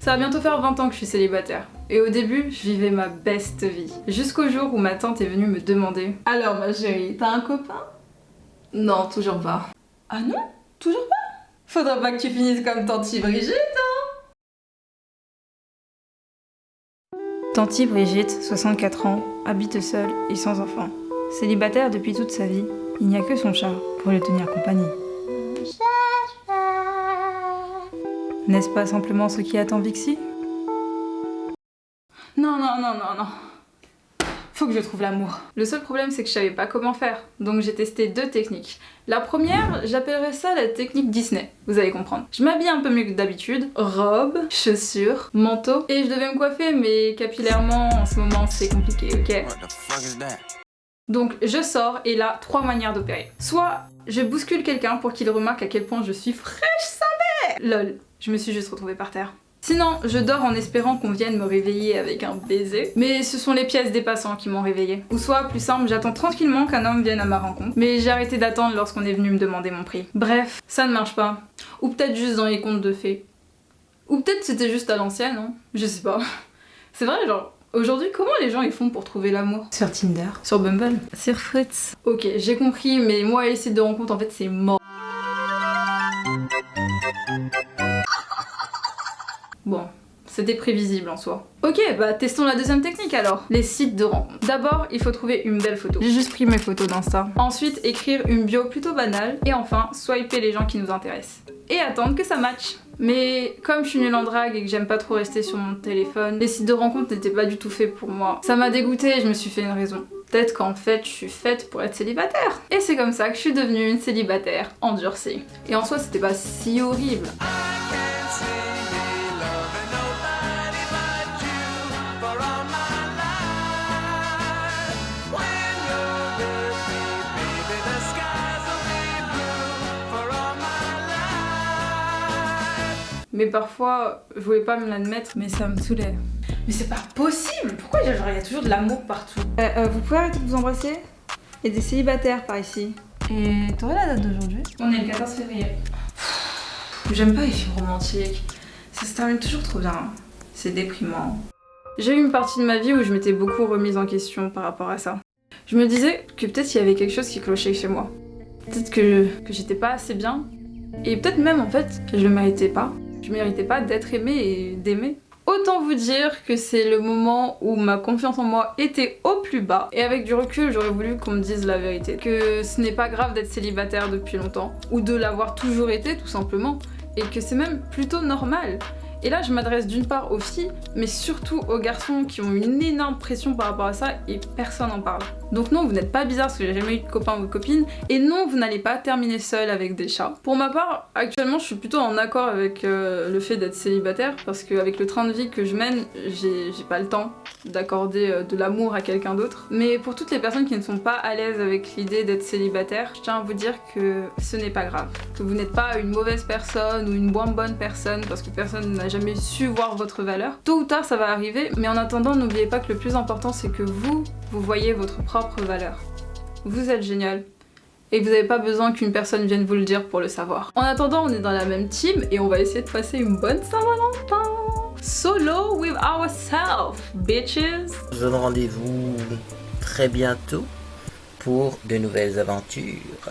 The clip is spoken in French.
Ça va bientôt faire 20 ans que je suis célibataire. Et au début, je vivais ma best vie. Jusqu'au jour où ma tante est venue me demander: alors ma chérie, t'as un copain? Non, toujours pas. Ah non? Toujours pas? Faudra pas que tu finisses comme Tanti Brigitte, hein? Tanti Brigitte, 64 ans, habite seule et sans enfant. Célibataire depuis toute sa vie, il n'y a que son chat pour lui tenir compagnie. N'est-ce pas simplement ce qui attend Vixie? Non. Faut que je trouve l'amour. Le seul problème, c'est que je savais pas comment faire. Donc j'ai testé 2 techniques. La première, j'appellerais ça la technique Disney. Vous allez comprendre. Je m'habille un peu mieux que d'habitude. Robe, chaussures, manteau. Et je devais me coiffer, mais capillairement, en ce moment, c'est compliqué, ok? Donc je sors et là, 3 manières d'opérer. Soit je bouscule quelqu'un pour qu'il remarque à quel point je suis fraîche sa mère. Lol, je me suis juste retrouvée par terre. Sinon, je dors en espérant qu'on vienne me réveiller avec un baiser. Mais ce sont les pièces des passants qui m'ont réveillée. Ou soit, plus simple, j'attends tranquillement qu'un homme vienne à ma rencontre. Mais j'ai arrêté d'attendre lorsqu'on est venu me demander mon prix. Bref, ça ne marche pas. Ou peut-être juste dans les contes de fées. Ou peut-être c'était juste à l'ancienne, hein. Je sais pas. C'est vrai, genre... Aujourd'hui, comment les gens ils font pour trouver l'amour? Sur Tinder? Sur Bumble? Sur Fruits? Ok, j'ai compris, mais moi les sites de rencontres en fait c'est mort. Bon, c'était prévisible en soi. Ok, bah testons la deuxième technique alors. Les sites de rencontres. D'abord, il faut trouver une belle photo. J'ai juste pris mes photos d'Insta. Ensuite, écrire une bio plutôt banale. Et enfin, swiper les gens qui nous intéressent. Et attendre que ça matche. Mais comme je suis nulle en drague et que j'aime pas trop rester sur mon téléphone, les sites de rencontres n'étaient pas du tout faits pour moi. Ça m'a dégoûtée et je me suis fait une raison. Peut-être qu'en fait je suis faite pour être célibataire. Et c'est comme ça que je suis devenue une célibataire endurcie. Et en soi c'était pas si horrible. Mais parfois, je voulais pas me l'admettre, mais ça me saoulait. Mais c'est pas possible! Pourquoi genre, il y a toujours de l'amour partout? Vous pouvez arrêter de vous embrasser? Il y a des célibataires par ici. Et t'aurais la date d'aujourd'hui? On est le 14 février. J'aime pas les films romantiques. Ça se termine toujours trop bien. C'est déprimant. J'ai eu une partie de ma vie où je m'étais beaucoup remise en question par rapport à ça. Je me disais que peut-être il y avait quelque chose qui clochait chez moi. Peut-être que j'étais pas assez bien. Et peut-être même en fait, je le méritais pas. Je méritais pas d'être aimée et d'aimer. Autant vous dire que c'est le moment où ma confiance en moi était au plus bas. Et avec du recul, j'aurais voulu qu'on me dise la vérité. Que ce n'est pas grave d'être célibataire depuis longtemps. Ou de l'avoir toujours été, tout simplement. Et que c'est même plutôt normal. Et là, je m'adresse d'une part aux filles, mais surtout aux garçons qui ont une énorme pression par rapport à ça et personne n'en parle. Donc non, vous n'êtes pas bizarre parce que j'ai jamais eu de copain ou de copine, et non, vous n'allez pas terminer seul avec des chats. Pour ma part, actuellement, je suis plutôt en accord avec le fait d'être célibataire, parce qu'avec le train de vie que je mène, j'ai pas le temps d'accorder de l'amour à quelqu'un d'autre. Mais pour toutes les personnes qui ne sont pas à l'aise avec l'idée d'être célibataire, je tiens à vous dire que ce n'est pas grave. Que vous n'êtes pas une mauvaise personne ou une moins bonne personne, parce que personne n'a jamais su voir votre valeur. Tôt ou tard ça va arriver, mais en attendant n'oubliez pas que le plus important c'est que vous voyez votre propre valeur. Vous êtes génial. Et vous n'avez pas besoin qu'une personne vienne vous le dire pour le savoir. En attendant, on est dans la même team et on va essayer de passer une bonne Saint-Valentin. Solo with ourselves, bitches. Je vous donne rendez-vous très bientôt pour de nouvelles aventures.